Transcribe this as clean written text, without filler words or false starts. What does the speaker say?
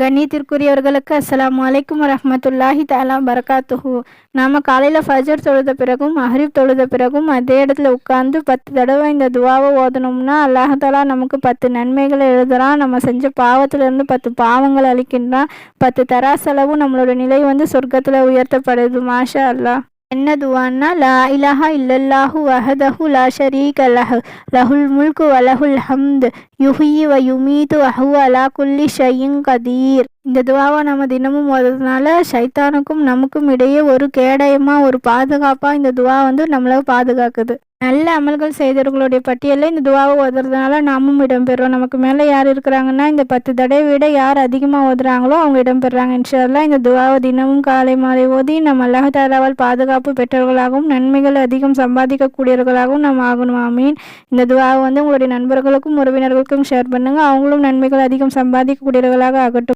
கண்ணியத்திற்குரியவர்களுக்கு அஸ்ஸலாமு அலைக்கும் வரஹ்மத்துல்லாஹி தஆலா பரகாத்துஹு. நாம் காலையில் ஃபஜர் தொழுத பிறகும் மஹ்ரிப் தொழுத பிறகும் அதே இடத்துல உட்காந்து 10 தடவை இந்த துவாவை ஓதனோம்னா அல்லாஹ் தஆலா நமக்கு 10 நன்மைகளை எழுதுறான். நம்ம செஞ்ச பாவத்திலிருந்து 10 பாவங்களை அழிக்கின்றான். 10 தராசளவும் நம்மளோட நிலை சொர்க்கத்தில் உயர்த்தப்படுது. மாஷா அல்லாஹ். என்ன துவான்னா, லா இலாஹா இல்லல்லாஹு வஹதஹு லா ஷரீக லஹு லஹுல் முல்கு வலஹுல் ஹம்து யுஹ்யி வ யுமீது வஹுவ அலா குல்லி ஷைஇன் கதீர். இந்த துவாவை நம்ம தினமும் ஓதுறதுனால ஷைத்தானுக்கும் நமக்கும் இடையே ஒரு கேடயமாக, ஒரு பாதுகாப்பாக இந்த துவா நம்மளை பாதுகாக்குது. நல்ல அமல்கள் செய்தவர்களுடைய பட்டியலில் இந்த துவாவை ஓதுறதுனால நாமும் இடம்பெறுறோம். நமக்கு மேலே யார் இருக்கிறாங்கன்னா, இந்த 10 தடவை விட யார் அதிகமாக ஓதுறாங்களோ அவங்க இடம்பெறாங்க. இன்ஷா அல்லாஹ் இந்த துவாவை தினமும் காலை மாலை ஓதி நம்ம அல்லாஹ் தஆலாவால் பாதுகாப்பு பெற்றவர்களாகவும் நன்மைகள் அதிகம் சம்பாதிக்கக்கூடியவர்களாகவும் நாம் ஆகணும். ஆமீன். இந்த துவாவை உங்களுடைய நண்பர்களுக்கும் உறவினர்களுக்கும் ஷேர் பண்ணுங்கள். அவங்களும் நன்மைகள் அதிகம் சம்பாதிக்கக்கூடியவர்களாக ஆகட்டும்.